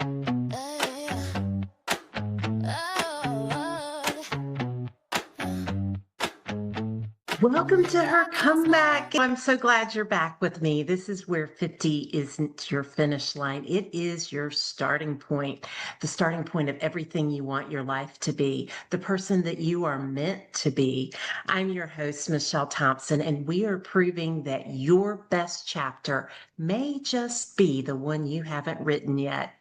Welcome to her comeback. I'm so glad you're back with me. This is where 50 isn't your finish line. It is your starting point, the starting point of everything you want your life to be, the person that you are meant to be. I'm your host, Michelle Thompson, and we are proving that your best chapter may just be the one you haven't written yet.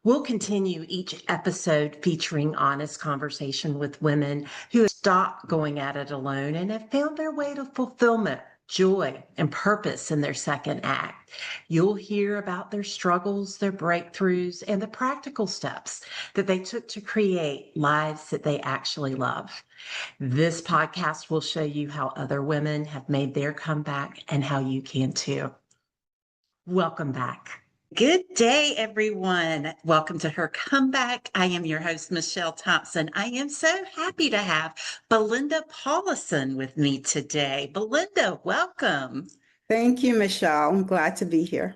We'll continue each episode featuring honest conversation with women who have stopped going at it alone and have found their way to fulfillment, joy, and purpose in their second act. You'll hear about their struggles, their breakthroughs, and the practical steps that they took to create lives that they actually love. This podcast will show you how other women have made their comeback and how you can too. Welcome back. Good day, everyone. Welcome to Her Comeback. I am your host, Michelle Thompson. I am so happy to have Belinda Paulison with me today. Belinda, welcome. Thank you, Michelle. I'm glad to be here.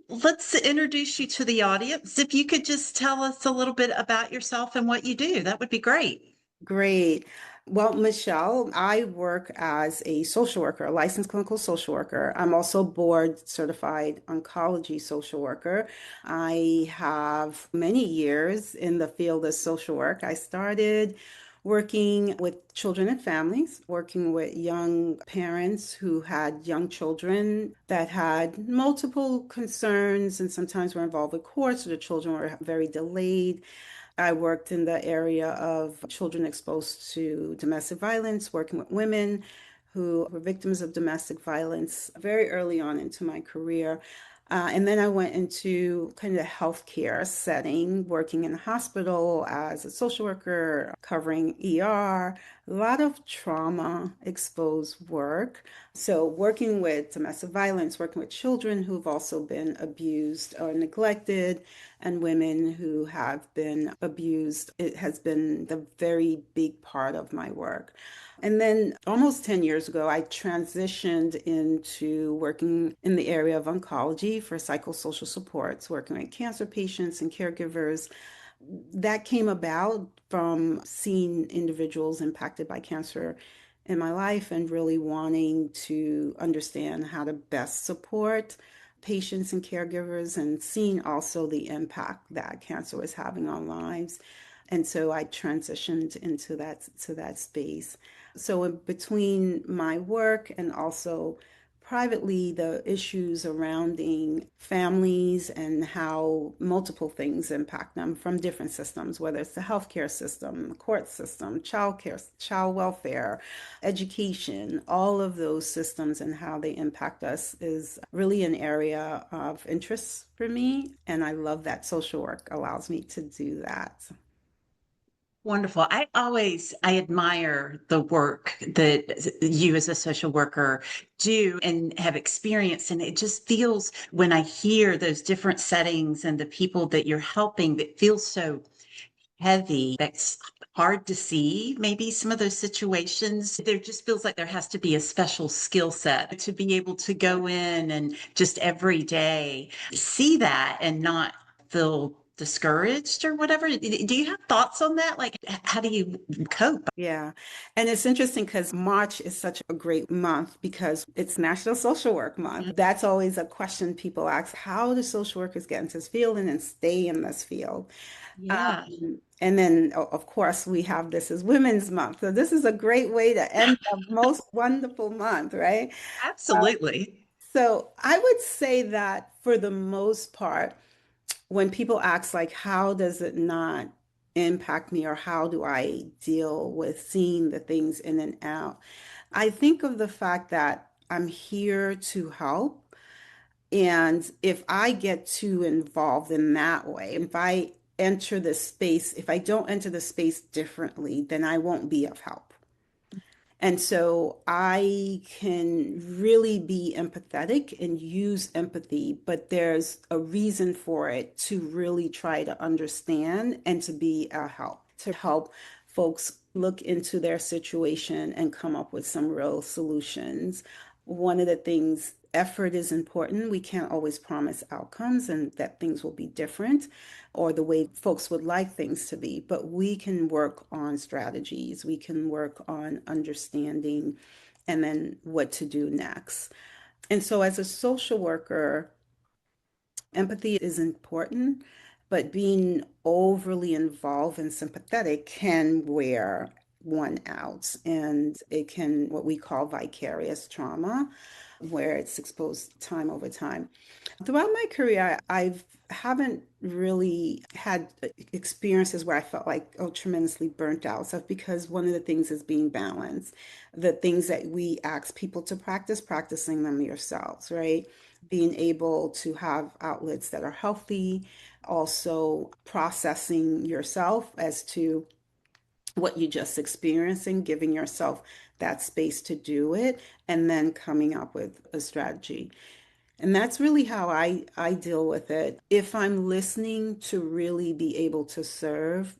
Let's introduce you to the audience. If you could just tell us a little bit about yourself and what you do, that would be great. Great. Well, Michelle, I work as a social worker, a licensed clinical social worker. I'm also board certified oncology social worker. I have many years in the field of social work. I started working with children and families, working with young parents who had young children that had multiple concerns and sometimes were involved with courts, or the children were very delayed. I worked in the area of children exposed to domestic violence, working with women who were victims of domestic violence very early on into my career. And then I went into kind of a healthcare setting, working in a hospital as a social worker, covering ER, a lot of trauma exposed work. So working with domestic violence, working with children who've also been abused or neglected, and women who have been abused. It has been the very big part of my work. And then almost 10 years ago, I transitioned into working in the area of oncology for psychosocial supports, working with cancer patients and caregivers. That came about from seeing individuals impacted by cancer in my life and really wanting to understand how to best support patients and caregivers and seeing also the impact that cancer was having on lives. And so I transitioned into that space. So in between my work and also privately, the issues surrounding families and how multiple things impact them from different systems, whether it's the healthcare system, the court system, childcare, child welfare, education, all of those systems and how they impact us is really an area of interest for me. And I love that social work allows me to do that. Wonderful. I admire the work that you as a social worker do and have experienced. And it just feels when I hear those different settings and the people that you're helping, that feels so heavy. That's hard to see. Maybe some of those situations, there just feels like there has to be a special skill set to be able to go in and just every day see that and not feel discouraged or whatever. Do you have thoughts on that? Like, how do you cope? Yeah. And it's interesting because March is such a great month because it's National Social Work Month. That's always a question people ask. How do social workers get into this field and then stay in this field? Yeah, And then, of course, we have this as Women's Month. So this is a great way to end a most wonderful month, right? absolutely. So I would say that for the most part, when people ask, like, how does it not impact me or how do I deal with seeing the things in and out? I think of the fact that I'm here to help. And if I get too involved in that way, if I enter the space, if I don't enter the space differently, then I won't be of help. And so I can really be empathetic and use empathy, but there's a reason for it to really try to understand and to be a help, to help folks look into their situation and come up with some real solutions. One of the things effort is important. We can't always promise outcomes and that things will be different or the way folks would like things to be, but we can work on strategies. We can work on understanding and then what to do next. And so, as a social worker, empathy is important, but being overly involved and sympathetic can wear one out. And it can, what we call vicarious trauma, where it's exposed time over time. Throughout my career, I've haven't really had experiences where I felt like, oh, tremendously burnt out. So because one of the things is being balanced, the things that we ask people to practice, practicing them yourselves, right? Being able to have outlets that are healthy, also processing yourself as to what you just experienced and giving yourself that space to do it, and then coming up with a strategy. And that's really how I deal with it. If I'm listening to really be able to serve,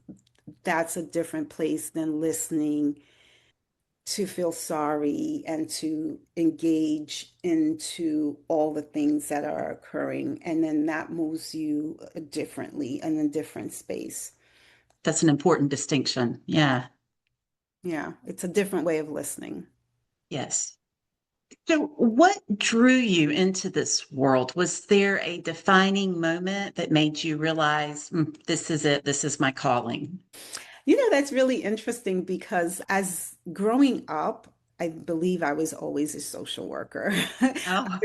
that's a different place than listening to feel sorry and to engage into all the things that are occurring. And then that moves you differently in a different space. That's an important distinction. Yeah. Yeah, it's a different way of listening. Yes. So, what drew you into this world? Was there a defining moment that made you realize, this is it, this is my calling? That's really interesting because as growing up, I believe I was always a social worker. Oh,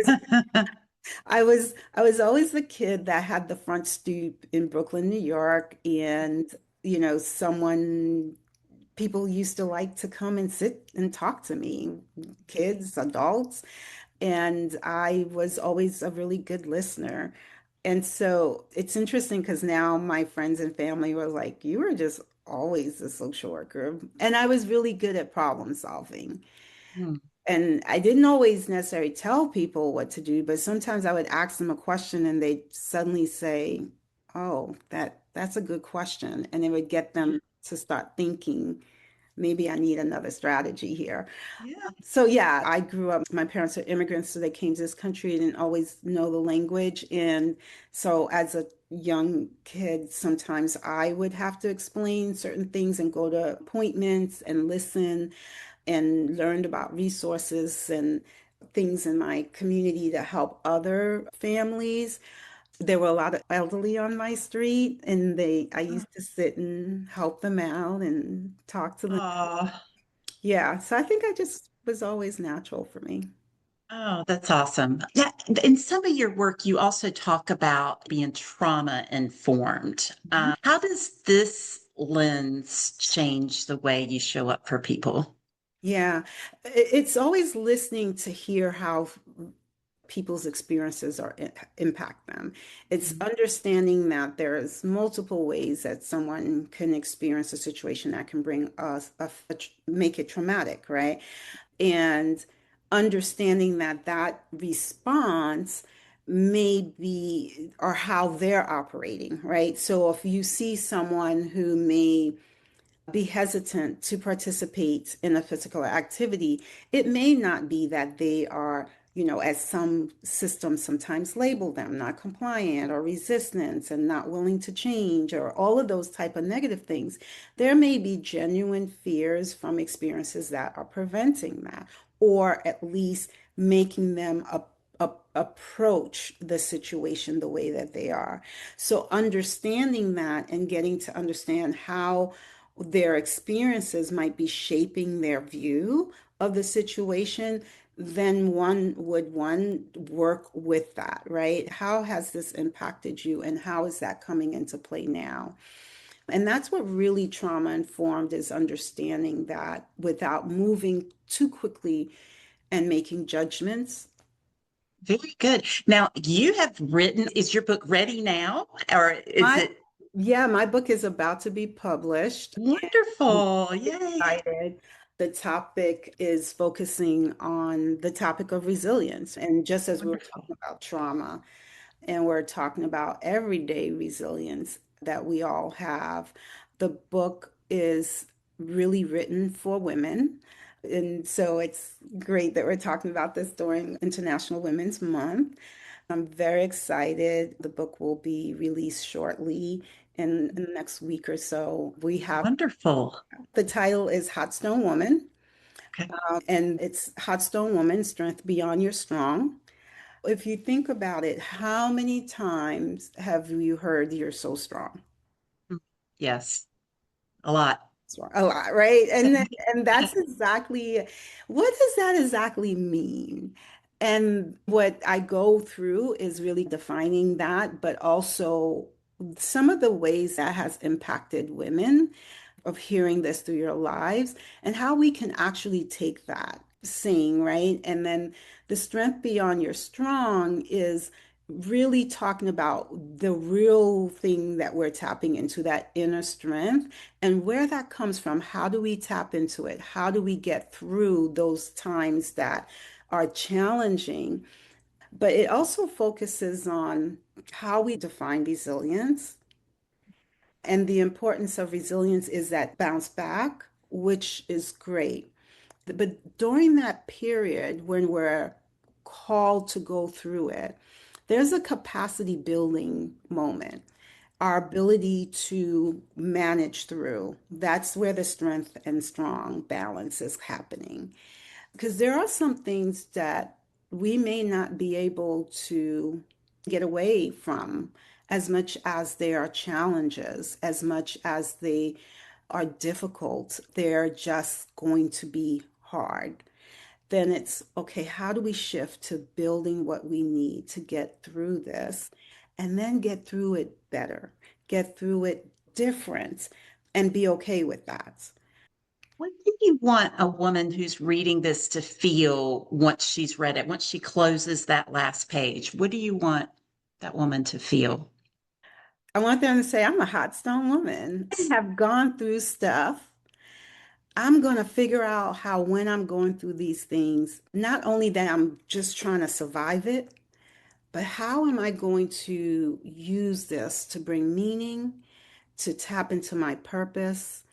I was always the kid that had the front stoop in Brooklyn, New York, and someone people used to like to come and sit and talk to me, kids, adults, and I was always a really good listener. And so it's interesting because now my friends and family were like, you were just always a social worker. And I was really good at problem solving. Hmm. And I didn't always necessarily tell people what to do, but sometimes I would ask them a question and they'd suddenly say, "Oh, that's a good question." And it would get them to start thinking, maybe I need another strategy here. Yeah. So yeah, I grew up, my parents are immigrants, so they came to this country and didn't always know the language. And so as a young kid, sometimes I would have to explain certain things and go to appointments and listen and learned about resources and things in my community to help other families. There were a lot of elderly on my street, and I used to sit and help them out and talk to them. Oh, Yeah, so I think I just was always natural for me. oh, that's awesome. Yeah. In some of your work, you also talk about being trauma informed. How does this lens change the way you show up for people? Yeah, it's always listening to hear how people's experiences are impact them. It's Mhm. understanding that there's multiple ways that someone can experience a situation that can bring us make it traumatic, right? And understanding that that response may be or how they're operating, right? So if you see someone who may be hesitant to participate in a physical activity, it may not be that they are, as some systems sometimes label them, not compliant or resistance and not willing to change or all of those type of negative things. There may be genuine fears from experiences that are preventing that, or at least making them approach the situation the way that they are. So understanding that and getting to understand how their experiences might be shaping their view of the situation, then one work with that, right? How has this impacted you and how is that coming into play now? And that's what really trauma informed is understanding that without moving too quickly and making judgments. Very good. Now, you have written, is your book ready now? Or is My, it yeah, my book is about to be published. I'm wonderful? Yay. excited. The topic is focusing on the topic of resilience. And just as we were Wonderful. talking about trauma, and we're talking about everyday resilience that we all have, the book is really written for women. And so it's great that we're talking about this during International Women's Month. I'm very excited. The book will be released shortly in the next week or so. We have Wonderful. the title is Hot Stone Woman, Okay. and it's Hot Stone Woman, Strength Beyond Your Strong. If you think about it, how many times have you heard you're so strong? Yes, a lot. A lot, right? And that's exactly what does that exactly mean? And what I go through is really defining that, but also some of the ways that has impacted women of hearing this through your lives and how we can actually take that saying, right? And then the strength beyond your strong is really talking about the real thing that we're tapping into, that inner strength, and where that comes from. How do we tap into it? How do we get through those times that are challenging? But it also focuses on how we define resilience. And the importance of resilience is that bounce back, which is great. But during that period when we're called to go through it, there's a capacity building moment, our ability to manage through. That's where the strength and strong balance is happening. Because there are some things that we may not be able to get away from as much as they are challenges, as much as they are difficult. They're just going to be hard. Then it's okay, how do we shift to building what we need to get through this and then get through it better, get through it different, and be okay with that? What do you want a woman who's reading this to feel once she's read it, once she closes that last page? What do you want that woman to feel? I want them to say, I'm a hot stone woman. I have gone through stuff. I'm going to figure out how, when I'm going through these things, not only that I'm just trying to survive it, but how am I going to use this to bring meaning, to tap into my purpose,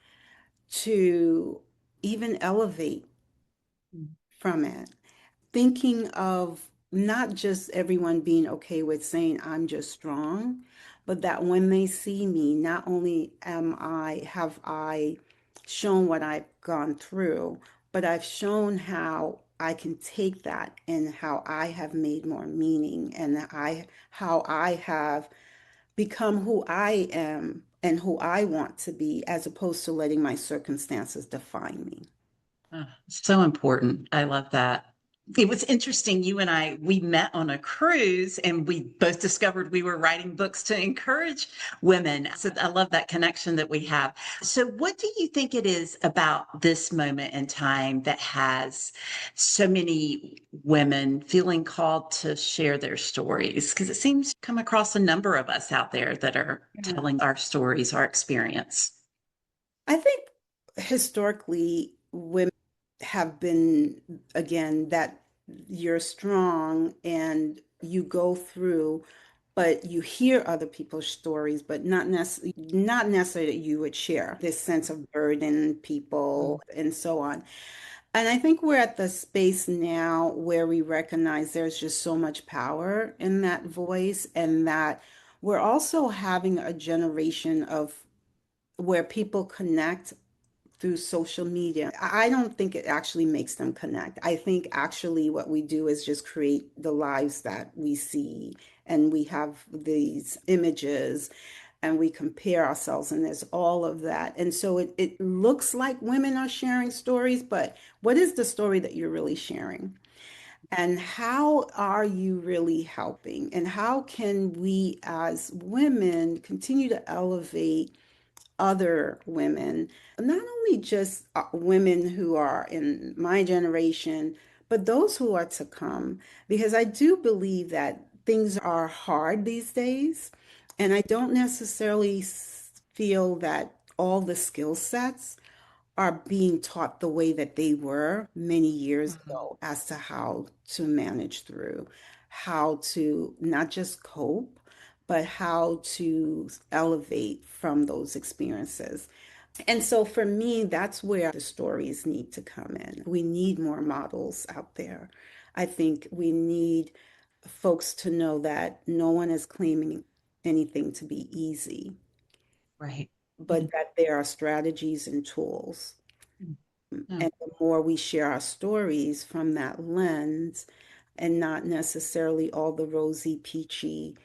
to even elevate from it? Thinking of not just everyone being okay with saying I'm just strong, but that when they see me, not only have I shown what I've gone through, but I've shown how I can take that and how I have made more meaning and how I have become who I am and who I want to be, as opposed to letting my circumstances define me. Oh, so important. I love that. It was interesting. You and I, we met on a cruise and we both discovered we were writing books to encourage women. So I love that connection that we have. So, what do you think it is about this moment in time that has so many women feeling called to share their stories? Because it seems to come across a number of us out there that are Yeah. telling our stories, our experience. I think historically, women have been, again, that you're strong and you go through, but you hear other people's stories, but not necessarily that you would share this sense of burden, people, and so on. And I think we're at the space now where we recognize there's just so much power in that voice, and that we're also having a generation of where people connect through social media. I don't think it actually makes them connect. I think actually what we do is just create the lives that we see, and we have these images and we compare ourselves, and there's all of that. And so it looks like women are sharing stories, but what is the story that you're really sharing? And how are you really helping? And how can we as women continue to elevate other women, not only just women who are in my generation, but those who are to come? Because I do believe that things are hard these days, and I don't necessarily feel that all the skill sets are being taught the way that they were many years Mhm. ago as to how to manage through, how to not just cope, but how to elevate from those experiences. And so for me, that's where the stories need to come in. We need more models out there. I think we need folks to know that no one is claiming anything to be easy, Right. but that there are strategies and tools. Yeah. And the more we share our stories from that lens and not necessarily all the rosy, peachy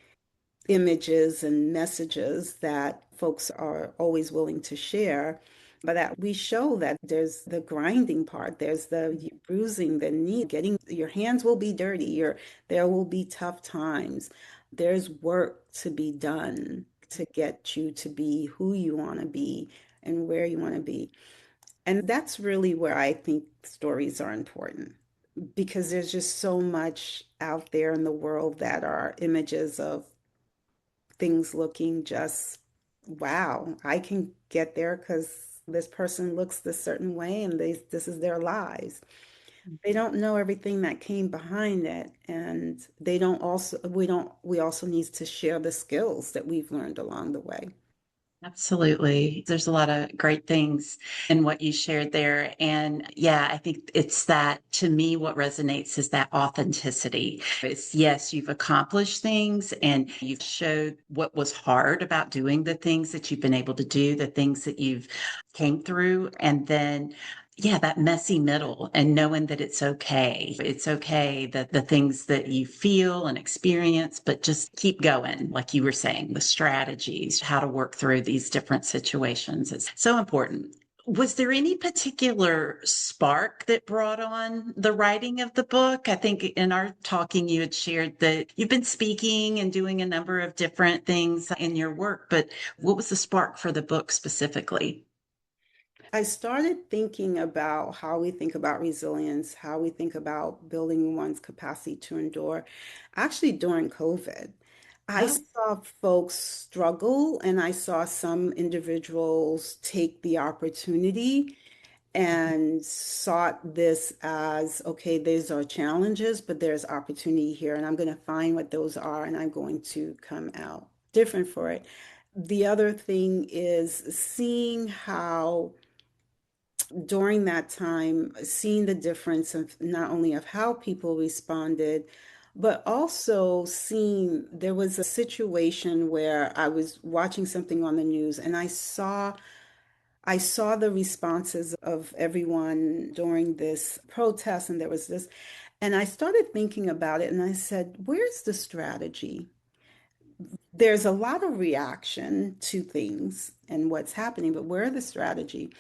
images and messages that folks are always willing to share, but that we show that there's the grinding part, there's the bruising, the knee, getting your hands will be dirty, there will be tough times. There's work to be done to get you to be who you want to be and where you want to be. And that's really where I think stories are important because there's just so much out there in the world that are images of things looking just, wow, I can get there because this person looks this certain way and this is their lives. They don't know everything that came behind it. And they don't also, we also need to share the skills that we've learned along the way. Absolutely. There's a lot of great things in what you shared there. And yeah, I think it's that to me, what resonates is that authenticity. It's yes, you've accomplished things and you've showed what was hard about doing the things that you've been able to do, the things that you've came through. And then yeah, that messy middle and knowing that it's okay. It's okay that the things that you feel and experience, but just keep going. Like you were saying, the strategies, how to work through these different situations is so important. Was there any particular spark that brought on the writing of the book? I think in our talking, you had shared that you've been speaking and doing a number of different things in your work, but what was the spark for the book specifically? I started thinking about how we think about resilience, how we think about building one's capacity to endure. Actually, during COVID, I Oh, saw folks struggle and I saw some individuals take the opportunity and sought this as okay, these are challenges, but there's opportunity here, and I'm going to find what those are and I'm going to come out different for it. The other thing is seeing how during that time, seeing the difference of not only of how people responded, but also seeing there was a situation where I was watching something on the news and I saw the responses of everyone during this protest and there was this and I started thinking about it and I said, where's the strategy? There's a lot of reaction to things and what's happening, but where are the strategy?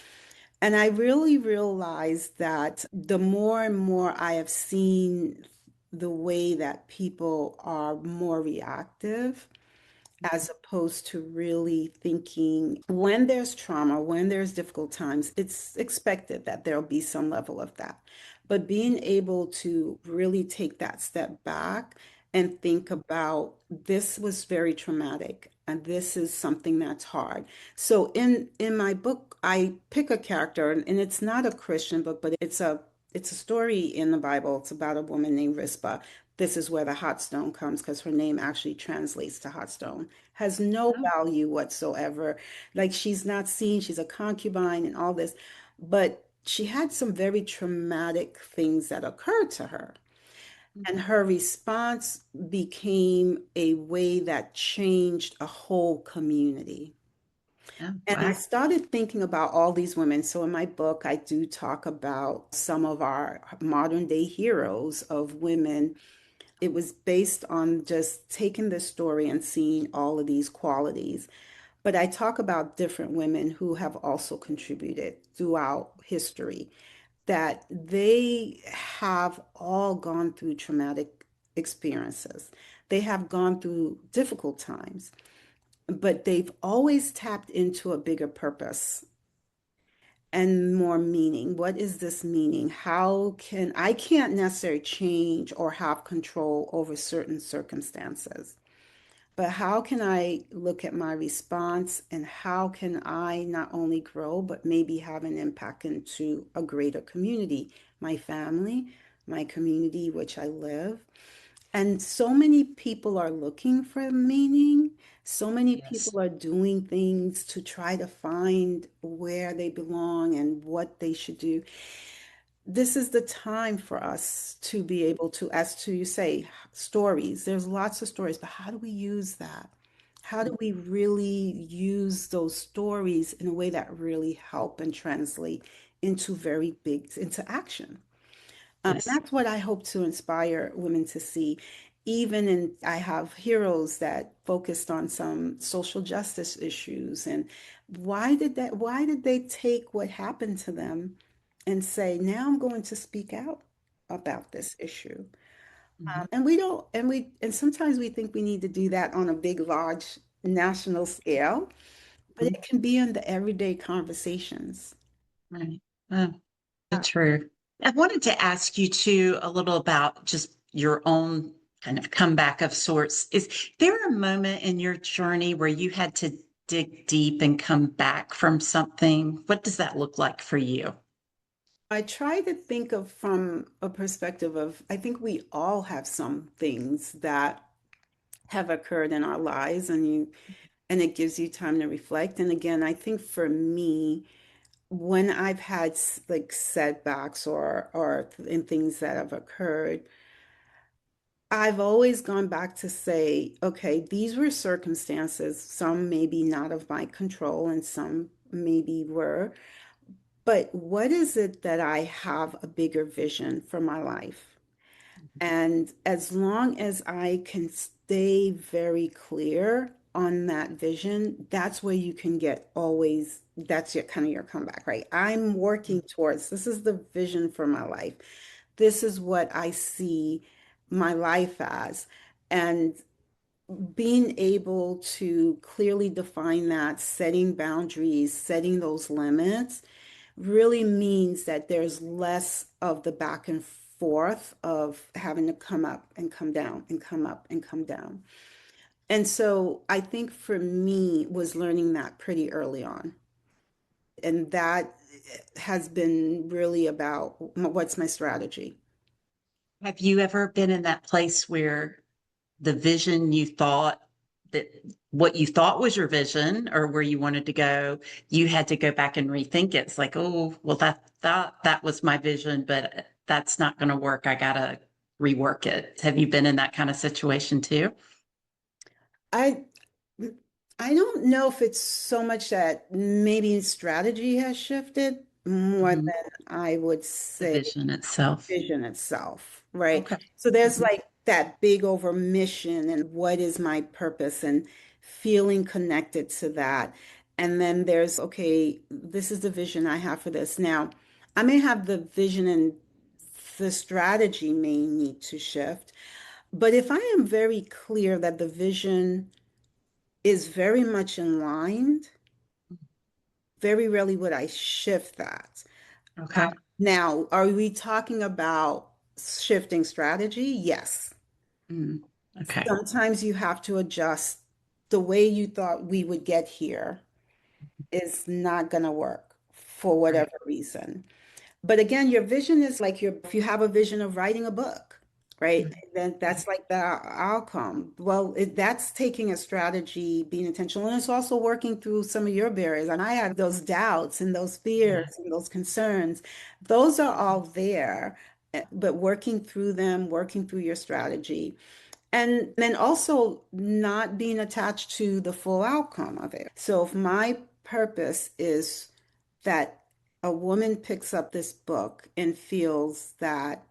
And I really realized that the more and more I have seen the way that people are more reactive, as opposed to really thinking when there's trauma, when there's difficult times, it's expected that there'll be some level of that. But being able to really take that step back and think about this was very traumatic and this is something that's hard. So in my book, I pick a character and it's not a Christian book, but it's a story in the Bible. It's about a woman named Rispa. This is where the hot stone comes because her name actually translates to hot stone. Has no oh, value whatsoever. Like she's not seen, she's a concubine and all this, but she had some very traumatic things that occurred to her. And her response became a way that changed a whole community. oh, And I wow. started thinking about all these women. So in my book, I do talk about some of our modern day heroes of women. It was based on just taking this story and seeing all of these qualities. But I talk about different women who have also contributed throughout history, that they have all gone through traumatic experiences. They have gone through difficult times, but they've always tapped into a bigger purpose and more meaning. What is this meaning? How can I can't necessarily change or have control over certain circumstances, but how can I look at my response and how can I not only grow, but maybe have an impact into a greater community, my family, my community which I live, And so many people are looking for meaning. So many Yes. people are doing things to try to find where they belong and what they should do. This is the time for us to be able to, as to you say, stories. There's lots of stories, but how do we use that? How do we really use those stories in a way that really help and translate into very big, into action? Yes. That's what I hope to inspire women to see. Even in, I have heroes that focused on some social justice issues. And why did they take what happened to them and say, now I'm going to speak out about this issue? Mhm. And we don't, and sometimes we think we need to do that on a big, large national scale, but Mhm. it can be in the everyday conversations. Right. Oh, so true. I wanted to ask you too a little about just your own kind of comeback of sorts. Is there a moment in your journey where you had to dig deep and come back from something? What does that look like for you? I try to think of from a perspective of, I think we all have some things that have occurred in our lives and it gives you time to reflect. And again, I think for me, when I've had like setbacks or in things that have occurred, I've always gone back to say, okay, these were circumstances, some maybe not of my control and some maybe were. But what is it that I have a bigger vision for my life? And as long as I can stay very clear on that vision, that's where you can get always, that's your kind of your comeback, right? I'm working towards this is the vision for my life. This is what I see my life as. And being able to clearly define that, setting boundaries, setting those limits really means that there's less of the back and forth of having to come up and come down and come up and come down. And so I think for me was learning that pretty early on. And that has been really about what's my strategy. Have you ever been in that place where the vision you thought that what you thought was your vision or where you wanted to go, you had to go back and rethink it? It's like, oh, well, that was my vision, but that's not going to work. I gotta rework it. Have you been in that kind of situation too? I I don't know if it's so much that maybe strategy has shifted more Mhm. than I would The say vision itself. vision itself, right? Okay. So there's Mhm. like that big over mission and what is my purpose and feeling connected to that. And then there's, okay, this is the vision I have for this. Now, I may have the vision and the strategy may need to shift, but if I am very clear that the vision is very much in line, very rarely would I shift that. Okay. Now, are we talking about shifting strategy? Yes. Mm. Okay. Sometimes you have to adjust the way you thought we would get here is not going to work for Right. whatever reason. But again, your vision is like if you have a vision of writing a book, right? Mhm. Then that's like the outcome. Well, that's taking a strategy, being intentional, and it's also working through some of your barriers. And I had those doubts and those fears Yeah. and those concerns. Those are all there, but working through them, working through your strategy. And then also not being attached to the full outcome of it. So if my purpose is that a woman picks up this book and feels that,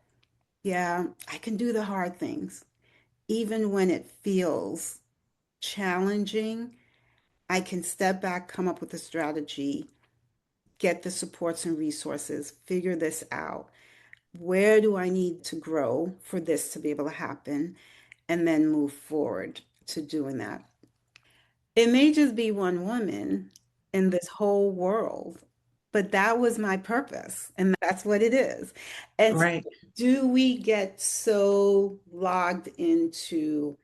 yeah, I can do the hard things, even when it feels challenging, I can step back, come up with a strategy, get the supports and resources, figure this out. Where do I need to grow for this to be able to happen? And then move forward to doing that. It may just be one woman in this whole world, but that was my purpose, and that's what it is. And so Right. do we get so logged into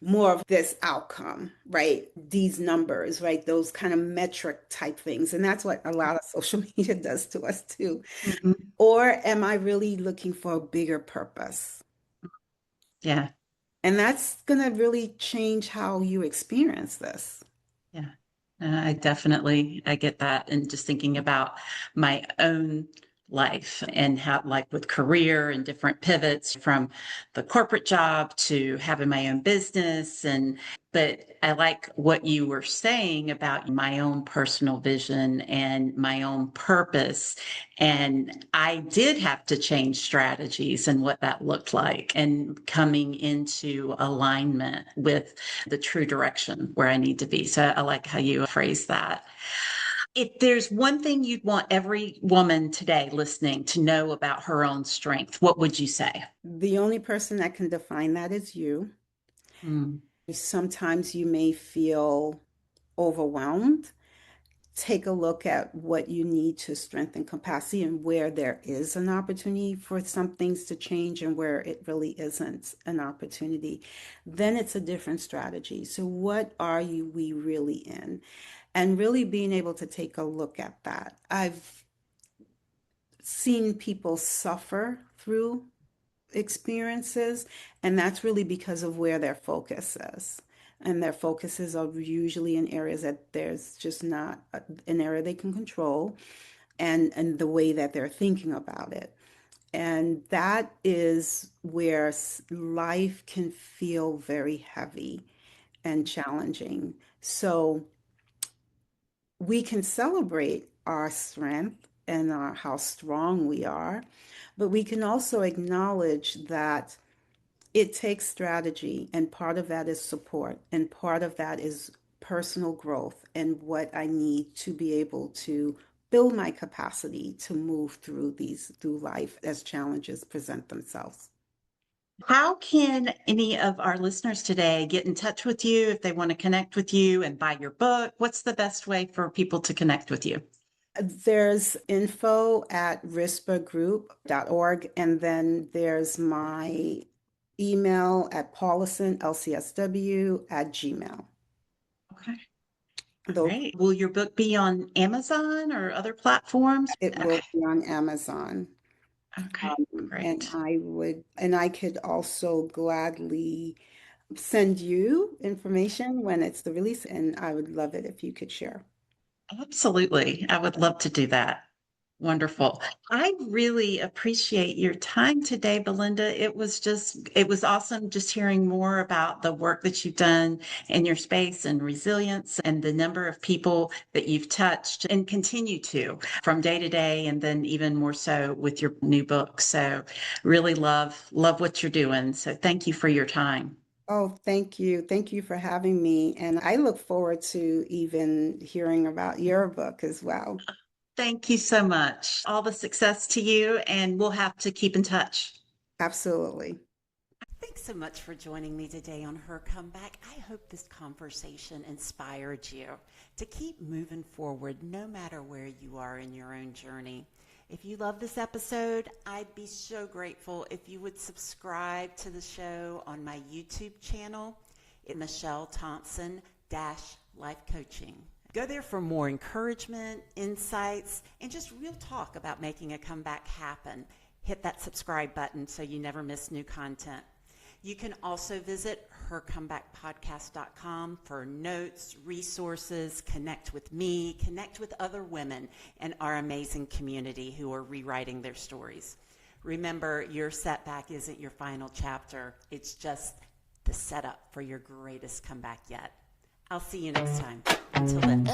more of this outcome, right? These numbers, right? Those kind of metric type things. And that's what a lot of social media does to us too. Mhm. Or am I really looking for a bigger purpose? Yeah. And that's going to really change how you experience this. Yeah, I get that. And just thinking about my own life and how, like with career and different pivots from the corporate job to having my own business. But I like what you were saying about my own personal vision and my own purpose. And I did have to change strategies and what that looked like and coming into alignment with the true direction where I need to be. So I like how you phrase that. If there's one thing you'd want every woman today listening to know about her own strength, what would you say? The only person that can define that is you. Mm. Sometimes you may feel overwhelmed. Take a look at what you need to strengthen capacity and where there is an opportunity for some things to change and where it really isn't an opportunity. Then it's a different strategy. So what are we really in? And really being able to take a look at that. I've seen people suffer through experiences, and that's really because of where their focus is. And their focuses are usually in areas that there's just not an area they can control, and the way that they're thinking about it. And that is where life can feel very heavy and challenging. So we can celebrate our strength and how strong we are, but we can also acknowledge that it takes strategy, and part of that is support, and part of that is personal growth and what I need to be able to build my capacity to move through life as challenges present themselves. How can any of our listeners today get in touch with you if they want to connect with you and buy your book? What's the best way for people to connect with you? There's info at rispergroup.org, and then there's my email at Paulison, LCSW, at Gmail. Okay. All Those, right. Will your book be on Amazon or other platforms? it will Okay. be on Amazon. Okay. And Great. I could also gladly send you information when it's the release, and I would love it if you could share. Absolutely. I would love to do that. Wonderful. I really appreciate your time today, Belinda. It was awesome just hearing more about the work that you've done in your space and resilience and the number of people that you've touched and continue to from day to day, and then even more so with your new book. So really love what you're doing. So thank you for your time. Oh, thank you. Thank you for having me. And I look forward to even hearing about your book as well. Thank you so much. All the success to you, and we'll have to keep in touch. Absolutely. Thanks so much for joining me today on Her Comeback. I hope this conversation inspired you to keep moving forward no matter where you are in your own journey. If you love this episode, I'd be so grateful if you would subscribe to the show on my YouTube channel at Michelle Thompson Life Coaching. Go there for more encouragement, insights, and just real talk about making a comeback happen. Hit that subscribe button so you never miss new content. You can also visit hercomebackpodcast.com for notes, resources, connect with me, connect with other women and our amazing community who are rewriting their stories. Remember, your setback isn't your final chapter. It's just the setup for your greatest comeback yet. I'll see you next time. Until then.